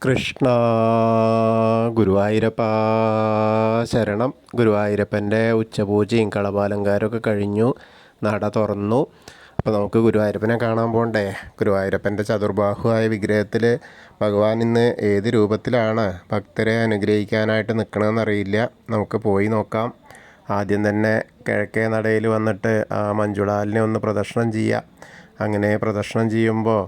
കൃഷ്ണ ഗുരുവായൂരപ്പ ശരണം. ഗുരുവായൂരപ്പൻ്റെ ഉച്ചപൂജയും കളഭാലങ്കാരമൊക്കെ കഴിഞ്ഞു, നട തുറന്നു. അപ്പോൾ നമുക്ക് ഗുരുവായൂരപ്പനെ കാണാൻ പോകണ്ടേ? ഗുരുവായൂരപ്പൻ്റെ ചതുർബാഹുവായ വിഗ്രഹത്തിൽ ഭഗവാൻ ഇന്ന് ഏത് രൂപത്തിലാണ് ഭക്തരെ അനുഗ്രഹിക്കാനായിട്ട് നിൽക്കണമെന്നറിയില്ല. നമുക്ക് പോയി നോക്കാം. ആദ്യം തന്നെ കിഴക്കേ നടയിൽ വന്നിട്ട് മഞ്ജുളാലിനെ ഒന്ന് പ്രദക്ഷിണം ചെയ്യുക. അങ്ങനെ പ്രദക്ഷിണം ചെയ്യുമ്പോൾ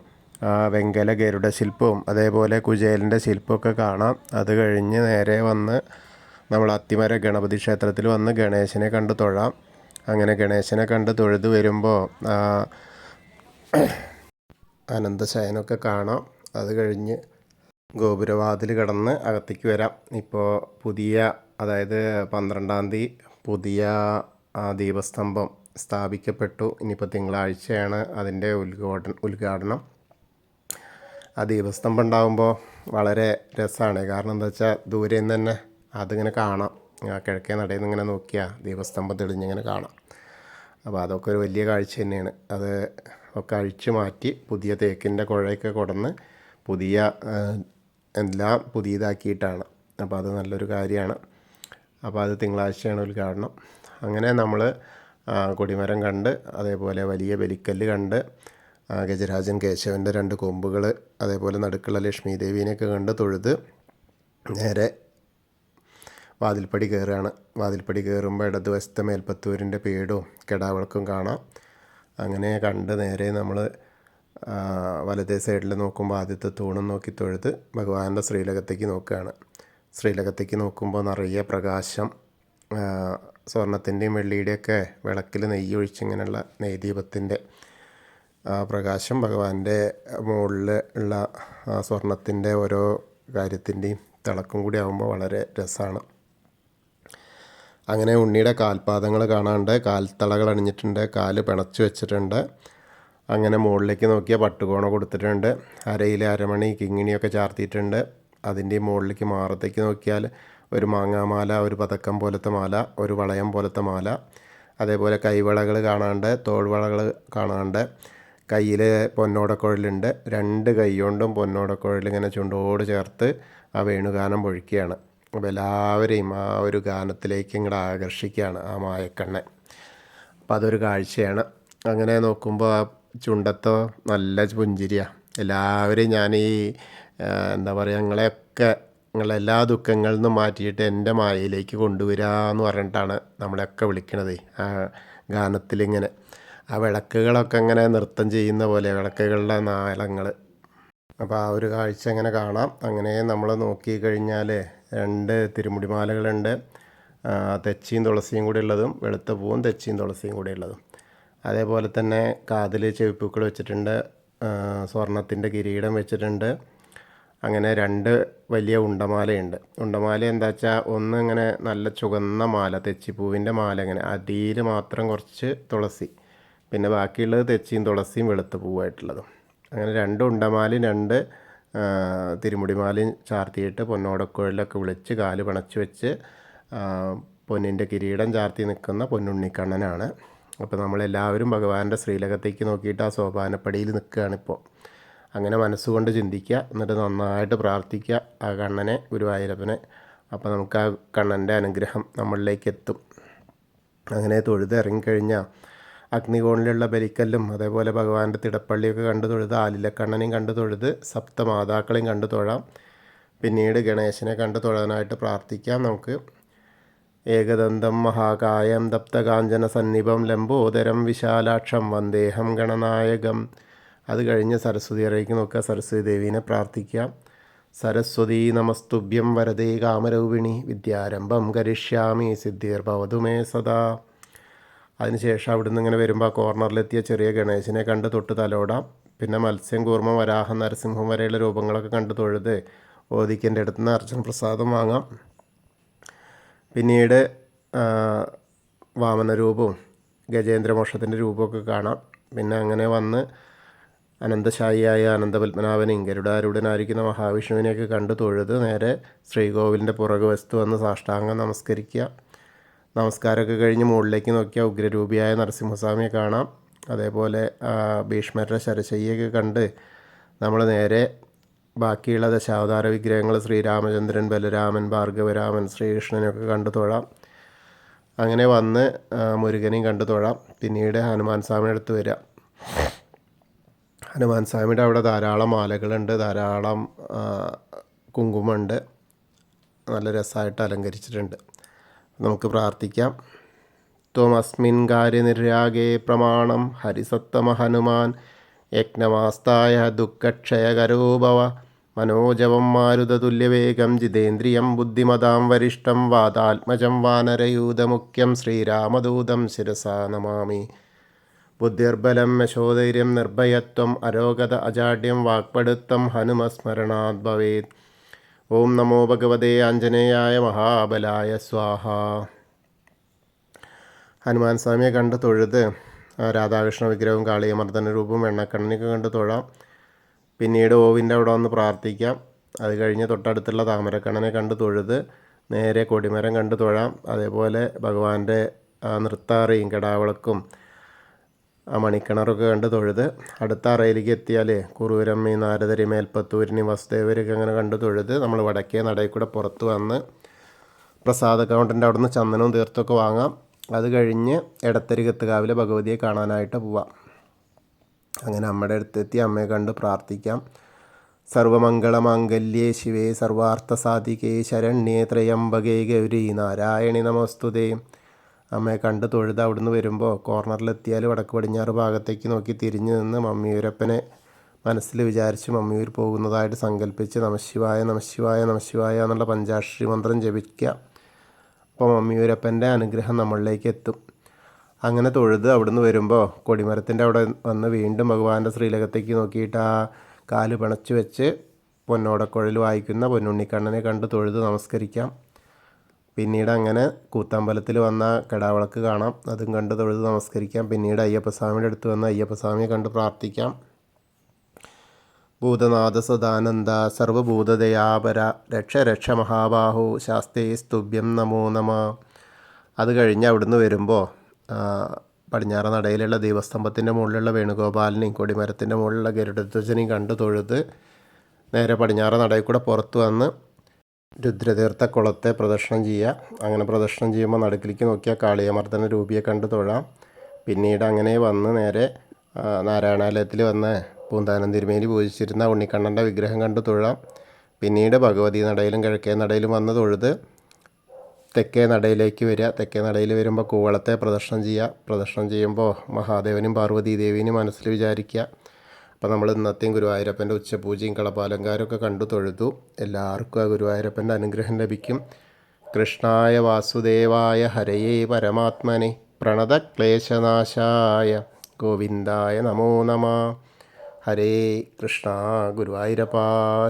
വെങ്കല ഗരുഡ ശില്പവും അതേപോലെ കുചേലൻ്റെ ശില്പമൊക്കെ കാണാം. അത് കഴിഞ്ഞ് നേരെ വന്ന് നമ്മൾ അത്തിമര ഗണപതി ക്ഷേത്രത്തിൽ വന്ന് ഗണേശനെ കണ്ട് തൊഴാം. അങ്ങനെ ഗണേശനെ കണ്ട് തൊഴുത് വരുമ്പോൾ അനന്തശയനമൊക്കെ കാണാം. അത് കഴിഞ്ഞ് ഗോപുരവാതിൽ കടന്ന് അകത്തേക്ക് വരാം. ഇപ്പോൾ പുതിയ, അതായത് 12-ാം തീയതി പുതിയ ദീപസ്തംഭം സ്ഥാപിക്കപ്പെട്ടു. ഇനിയിപ്പോൾ തിങ്കളാഴ്ചയാണ് അതിൻ്റെ ഉദ്ഘാടനം. ആ ദീപസ്തംഭം ഉണ്ടാകുമ്പോൾ വളരെ രസമാണ്. കാരണം എന്താ വെച്ചാൽ ദൂരെ നിന്ന് തന്നെ അതിങ്ങനെ കാണാം. കിഴക്കേ നടയിൽ നിന്ന് ഇങ്ങനെ നോക്കിയാൽ ദീപസ്തംഭം തെളിഞ്ഞിങ്ങനെ കാണാം. അപ്പോൾ അതൊക്കെ ഒരു വലിയ കാഴ്ച തന്നെയാണ്. അത് ഒക്കെ അഴിച്ചു മാറ്റി പുതിയ തേക്കിൻ്റെ കുഴയൊക്കെ കൊടന്ന് പുതിയ എല്ലാം പുതിയതാക്കിയിട്ടാണ്. അപ്പോൾ അത് നല്ലൊരു കാര്യമാണ്. അപ്പോൾ അത് തിങ്കളാഴ്ചയാണ് ഉദ്ഘാടനം. അങ്ങനെ നമ്മൾ കൊടിമരം കണ്ട്, അതേപോലെ വലിയ ബലിക്കല്ല് കണ്ട്, ഗജരാജൻ കേശവൻ്റെ 2 കൊമ്പുകൾ, അതേപോലെ നടുക്കുള്ള ലക്ഷ്മി ദേവീനെയൊക്കെ കണ്ട് തൊഴുത് നേരെ വാതിൽപ്പടി കയറുകയാണ്. വാതിൽപ്പടി കയറുമ്പോൾ ഇടതുവശത്തെ മേൽപ്പത്തൂരിൻ്റെ പേടും കെടാവിളക്കും കാണാം. അങ്ങനെ കണ്ട് നേരെ നമ്മൾ വലതേ സൈഡിൽ നോക്കുമ്പോൾ ആദ്യത്തെ തൂണും നോക്കി തൊഴുത് ഭഗവാന്റെ ശ്രീലകത്തേക്ക് നോക്കുകയാണ്. ശ്രീലകത്തേക്ക് നോക്കുമ്പോൾ നിറയെ പ്രകാശം, സ്വർണത്തിൻ്റെയും വെള്ളിയുടെയൊക്കെ വിളക്കിൽ നെയ്യ് ഒഴിച്ചിങ്ങനെയുള്ള നെയ്ദീപത്തിൻ്റെ പ്രകാശം ഭഗവാന്റെ മുകളിൽ ഉള്ള സ്വർണത്തിൻ്റെ ഓരോ കാര്യത്തിൻ്റെയും തിളക്കം കൂടി ആകുമ്പോൾ വളരെ രസമാണ്. അങ്ങനെ ഉണ്ണിയുടെ കാൽപാദങ്ങൾ കാണാണ്ട്, കാൽത്തളകൾ അണിഞ്ഞിട്ടുണ്ട്, കാല് പിണച്ചു വെച്ചിട്ടുണ്ട്. അങ്ങനെ മുകളിലേക്ക് നോക്കിയാൽ പട്ടുകോണ കൊടുത്തിട്ടുണ്ട്. അരയിൽ അരമണി കിങ്ങിണിയൊക്കെ ചാർത്തിയിട്ടുണ്ട്. അതിൻ്റെ മുകളിലേക്ക് മാറത്തേക്ക് നോക്കിയാൽ ഒരു മാങ്ങാമാല, ഒരു പതക്കം പോലത്തെ മാല, ഒരു വളയം പോലത്തെ മാല, അതേപോലെ കൈവളകൾ കാണാണ്ട്, തോൾവളകൾ കാണാണ്ട്, കയ്യിൽ പൊന്നോടക്കുഴലുണ്ട്. 2 കൈ കൊണ്ടും പൊന്നോടക്കുഴൽ ഇങ്ങനെ ചുണ്ടോട് ചേർത്ത് ആ വേണുഗാനം പൊഴിക്കുകയാണ്. അപ്പോൾ എല്ലാവരെയും ആ ഒരു ഗാനത്തിലേക്ക് ഇങ്ങോട്ട് ആകർഷിക്കുകയാണ് ആ മായക്കണ്ണൻ. അപ്പോൾ അതൊരു കാഴ്ചയാണ്. അങ്ങനെ നോക്കുമ്പോൾ ആ ചുണ്ടത്തോ നല്ല പുഞ്ചിരിയാണ്. എല്ലാവരെയും ഞാൻ എന്താ പറയുക, നിങ്ങളെല്ലാ ദുഃഖങ്ങളിൽ നിന്നും മാറ്റിയിട്ട് എൻ്റെ മായയിലേക്ക് കൊണ്ടുവരാമെന്ന് പറഞ്ഞിട്ടാണ് നമ്മളെയൊക്കെ വിളിക്കണത്. ആ ഗാനത്തിലിങ്ങനെ ആ വിളക്കുകളൊക്കെ ഇങ്ങനെ നൃത്തം ചെയ്യുന്ന പോലെ, വിളക്കുകളുടെ നാളങ്ങൾ. അപ്പോൾ ആ ഒരു കാഴ്ച അങ്ങനെ കാണാം. അങ്ങനെ നമ്മൾ നോക്കിക്കഴിഞ്ഞാൽ 2 തിരുമുടിമാലകളുണ്ട്. തെച്ചിയും തുളസിയും കൂടി ഉള്ളതും, വെളുത്ത പൂവും തെച്ചിയും തുളസിയും കൂടി ഉള്ളതും. അതേപോലെ തന്നെ കാതിൽ ചെവിപ്പൂക്കൾ വെച്ചിട്ടുണ്ട്, സ്വർണത്തിൻ്റെ കിരീടം വെച്ചിട്ടുണ്ട്. അങ്ങനെ 2 വലിയ ഉണ്ടമാലയുണ്ട്. ഉണ്ടമാല എന്താ വെച്ചാൽ ഒന്ന് ഇങ്ങനെ നല്ല ചുവന്ന മാല, തെച്ചിപ്പൂവിൻ്റെ മാല, ഇങ്ങനെ അടിയിൽ മാത്രം കുറച്ച് തുളസി, പിന്നെ ബാക്കിയുള്ളത് തെച്ചിയും തുളസിയും വെളുത്ത പൂവായിട്ടുള്ളതും. അങ്ങനെ 2 ഉണ്ടമാലയും 2 തിരുമുടിമാലയും ചാർത്തിയിട്ട് പൊന്നോടക്കുഴലൊക്കെ വിളിച്ച് കാല് പിണച്ച് വെച്ച് പൊന്നിൻ്റെ കിരീടം ചാർത്തി നിൽക്കുന്ന പൊന്നുണ്ണിക്കണ്ണനാണ്. അപ്പോൾ നമ്മളെല്ലാവരും ഭഗവാന്റെ ശ്രീലകത്തേക്ക് നോക്കിയിട്ട് ആ സോപാനപ്പടിയിൽ നിൽക്കുകയാണിപ്പോൾ. അങ്ങനെ മനസ്സുകൊണ്ട് ചിന്തിക്കുക, എന്നിട്ട് നന്നായിട്ട് പ്രാർത്ഥിക്കുക ആ കണ്ണനെ, ഗുരുവായൂരപ്പനെ. അപ്പോൾ നമുക്ക് ആ കണ്ണൻ്റെ അനുഗ്രഹം നമ്മളിലേക്ക് എത്തും. അങ്ങനെ തൊഴുത് ഇറങ്ങിക്കഴിഞ്ഞാൽ അഗ്നികോണിലുള്ള ബലിക്കല്ലും അതേപോലെ ഭഗവാന്റെ തിടപ്പള്ളിയൊക്കെ കണ്ടു തൊഴുത്, ആലിലക്കണ്ണനെയും കണ്ടു തൊഴുത്, സപ്തമാതാക്കളെയും കണ്ടു തൊഴാം. പിന്നീട് ഗണേശനെ കണ്ടു തൊഴാനായിട്ട് പ്രാർത്ഥിക്കാം നമുക്ക്. ഏകദന്തം മഹാകായം ദപ്തകാഞ്ചന സന്നിഭം ലംബോദരം വിശാലാക്ഷം വന്ദേഹം ഗണനായകം. അത് കഴിഞ്ഞ് സരസ്വതി അറയ്ക്ക് നോക്കുക, സരസ്വതി ദേവീനെ പ്രാർത്ഥിക്കാം. സരസ്വതി നമസ്തുഭ്യം വരദേ കാമരൂപിണി വിദ്യാരംഭം കരിഷ്യാമി സിദ്ധിർഭവതു മേ സദാ. അതിനുശേഷം അവിടുന്ന് ഇങ്ങനെ വരുമ്പോൾ ആ കോർണറിലെത്തിയ ചെറിയ ഗണേശനെ കണ്ട് തൊട്ട് തലോടാം. പിന്നെ മത്സ്യം, കൂർമ്മം, വരാഹം, നരസിംഹം വരെയുള്ള രൂപങ്ങളൊക്കെ കണ്ട് തൊഴുത് ഓദിക്കൻ്റെ അടുത്ത് നിന്ന് അർച്ചന പ്രസാദം വാങ്ങാം. പിന്നീട് വാമനരൂപവും ഗജേന്ദ്രമോക്ഷത്തിൻ്റെ രൂപമൊക്കെ കാണാം. പിന്നെ അങ്ങനെ വന്ന് അനന്തശായിയായ അനന്തപത്മനാഭനെയും ഗരുഡാരൂഢനായിരിക്കുന്ന മഹാവിഷ്ണുവിനെയൊക്കെ കണ്ട് തൊഴുത് നേരെ ശ്രീകോവിലിൻ്റെ പുറകുവശത്ത് വന്ന് സാഷ്ടാംഗം നമസ്കരിക്കുക. നമസ്കാരമൊക്കെ കഴിഞ്ഞ് മുകളിലേക്ക് നോക്കിയാൽ ഉഗ്രരൂപിയായ നരസിംഹസ്വാമിയെ കാണാം. അതേപോലെ ഭീഷ്മരുടെ ശരശയ്യൊക്കെ കണ്ട് നമ്മൾ നേരെ ബാക്കിയുള്ള ദശാവതാര വിഗ്രഹങ്ങൾ ശ്രീരാമചന്ദ്രൻ, ബലരാമൻ, ഭാർഗവരാമൻ, ശ്രീകൃഷ്ണനെയൊക്കെ കണ്ടു തൊഴാം. അങ്ങനെ വന്ന് മുരുകനെയും കണ്ടു തൊഴാം. പിന്നീട് ഹനുമാൻ സ്വാമിയുടെ അടുത്ത് വരിക. ഹനുമാൻ സ്വാമിയുടെ അവിടെ ധാരാളം മാലകളുണ്ട്, ധാരാളം കുങ്കുമമുണ്ട്, നല്ല രസമായിട്ട് അലങ്കരിച്ചിട്ടുണ്ട്. നമുക്ക് പ്രാർത്ഥിക്കാം. ത്വമസ്മിൻ കാര്യനിര്യാഗേ പ്രമാണം ഹരിസത്തമ ഹനുമാൻ യജ്ഞമാസ്തായ ദുഃഖക്ഷയകരോ ഭവ മനോജവം മാരുതതുല്യവേഗം ജിതേന്ദ്രിയം ബുദ്ധിമതാം വരിഷ്ഠം വാതാത്മജം വാനരയൂഥമുഖ്യം ശ്രീരാമദൂതം ശിരസാ നമാമി. ബുദ്ധിർബലം യശോധൈര്യം നിർഭയത്വം അരോഗത അജാഡ്യം വാക്പടുത്തം ഹനുമസ്മരണാത് ഭവേത്. ഓം നമോ ഭഗവതേ ആഞ്ജനേയായ മഹാബലായ സ്വാഹ. ഹനുമാൻ സ്വാമിയെ കണ്ട് തൊഴുത് രാധാകൃഷ്ണ വിഗ്രഹവും കാളിയമർദ്ദന രൂപവും എണ്ണക്കണ്ണിനൊക്കെ കണ്ട് തൊഴാം. പിന്നീട് ഓവിൻ്റെ അവിടെ വന്ന് പ്രാർത്ഥിക്കാം. അത് കഴിഞ്ഞ് തൊട്ടടുത്തുള്ള താമരക്കണ്ണനെ കണ്ട് തൊഴുത് നേരെ കൊടിമരം കണ്ട് തൊഴാം. അതേപോലെ ഭഗവാന്റെ നൃത്താറയും കെടാവിളക്കും മണിക്കിണറൊക്കെ കണ്ട് തൊഴുത് അടുത്ത അറയിലേക്ക് എത്തിയാൽ കുറുവരമ്മി, നാരദരി, മേൽപ്പത്തൂരിനി, വസുദേവരൊക്കെ അങ്ങനെ കണ്ട് തൊഴുത് നമ്മൾ വടക്കേ നടയിൽ കൂടെ പുറത്ത് വന്ന് പ്രസാദ കൗണ്ടറിൻ്റെ അവിടെ നിന്ന് ചന്ദനവും തീർത്തൊക്കെ വാങ്ങാം. അത് കഴിഞ്ഞ് എടത്തരികത്തുകാവിലെ ഭഗവതിയെ കാണാനായിട്ട് പോവാം. അങ്ങനെ അമ്മയുടെ അടുത്തെത്തി അമ്മയെ കണ്ട് പ്രാർത്ഥിക്കാം. സർവമംഗളമാംഗല്യേ ശിവേ സർവാർത്ഥസാധികേ ശരണ്യേ ത്രയംബകേ ഗൗരി നാരായണി നമസ്തുതേ. അമ്മയെ കണ്ട് തൊഴുത് അവിടുന്ന് വരുമ്പോൾ കോർണറിലെത്തിയാൽ വടക്ക് പടിഞ്ഞാറ് ഭാഗത്തേക്ക് നോക്കി തിരിഞ്ഞു നിന്ന് മമ്മിയൂരപ്പനെ മനസ്സിൽ വിചാരിച്ച് മമ്മിയൂർ പോകുന്നതായിട്ട് സങ്കല്പിച്ച് നമശിവായ നമശിവായ നമശിവായ എന്നുള്ള പഞ്ചാക്ഷരി മന്ത്രം ജപിക്കുക. അപ്പോൾ മമ്മിയൂരപ്പൻ്റെ അനുഗ്രഹം നമ്മളിലേക്ക് എത്തും. അങ്ങനെ തൊഴുത് അവിടുന്ന് വരുമ്പോൾ കൊടിമരത്തിൻ്റെ അവിടെ വന്ന് വീണ്ടും ഭഗവാന്റെ ശ്രീലകത്തേക്ക് നോക്കിയിട്ട് ആ കാല് പിണച്ച് വെച്ച് പൊന്നോടക്കുഴൽ വായിക്കുന്ന പൊന്നുണ്ണിക്കണ്ണനെ കണ്ട് തൊഴുത് നമസ്കരിക്കാം. പിന്നീട് അങ്ങനെ കൂത്തമ്പലത്തിൽ വന്ന കെടാവിളക്ക് കാണാം, അതും കണ്ട് തൊഴുത് നമസ്കരിക്കാം. പിന്നീട് അയ്യപ്പസ്വാമിയുടെ അടുത്ത് വന്ന് അയ്യപ്പസ്വാമിയെ കണ്ട് പ്രാർത്ഥിക്കാം. ഭൂതനാഥ സദാനന്ദ സർവഭൂതദയാപര രക്ഷ രക്ഷ മഹാബാഹു ശാസ്തേ സ്തുഭ്യം നമോ നമ. അത് കഴിഞ്ഞ് അവിടുന്ന് വരുമ്പോൾ പടിഞ്ഞാറ നടയിലുള്ള ദീപസ്തംഭത്തിൻ്റെ മുകളിലുള്ള വേണുഗോപാലിനെയും കൊടിമരത്തിൻ്റെ മുകളിലുള്ള ഗരുഡധ്വജനെയും കണ്ട് തൊഴുത് നേരെ പടിഞ്ഞാറ നടയിൽ കൂടെ പുറത്ത് വന്ന് രുദ്രതീർത്ഥ കുളത്തെ പ്രദക്ഷിണം ചെയ്യുക. അങ്ങനെ പ്രദക്ഷിണം ചെയ്യുമ്പോൾ നടുക്കിലേക്ക് നോക്കിയാൽ കാളിയമർദ്ദന രൂപിയെ കണ്ട് തൊഴാം. പിന്നീട് അങ്ങനെ വന്ന് നേരെ നാരായണാലയത്തിൽ വന്ന് പൂന്താനം തിരുമേനി പൂജിച്ചിരുന്ന ഉണ്ണിക്കണ്ണൻ്റെ വിഗ്രഹം കണ്ട് തൊഴാം. പിന്നീട് ഭഗവതി നടയിലും കിഴക്കേ നടയിലും വന്ന് തൊഴുത് തെക്കേ നടയിലേക്ക് വരിക. തെക്കേ നടയിൽ വരുമ്പോൾ കൂവളത്തെ പ്രദക്ഷിണം ചെയ്യുക. പ്രദക്ഷിണം ചെയ്യുമ്പോൾ മഹാദേവനും പാർവതി ദേവീനും മനസ്സിൽ വിചാരിക്കുക. അപ്പോൾ നമ്മൾ ഇന്നത്തെയും ഗുരുവായൂരപ്പൻ്റെ ഉച്ചപൂജയും കളപാലങ്കാരമൊക്കെ കണ്ടു തൊഴുതു. എല്ലാവർക്കും ആ ഗുരുവായൂരപ്പൻ്റെ അനുഗ്രഹം ലഭിക്കും. കൃഷ്ണായ വാസുദേവായ ഹരയേ പരമാത്മനെ പ്രണതക്ലേശനാശായ ഗോവിന്ദായ നമോ നമ. ഹരേ കൃഷ്ണ. ഗുരുവായൂരപ്പാ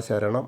ശരണം.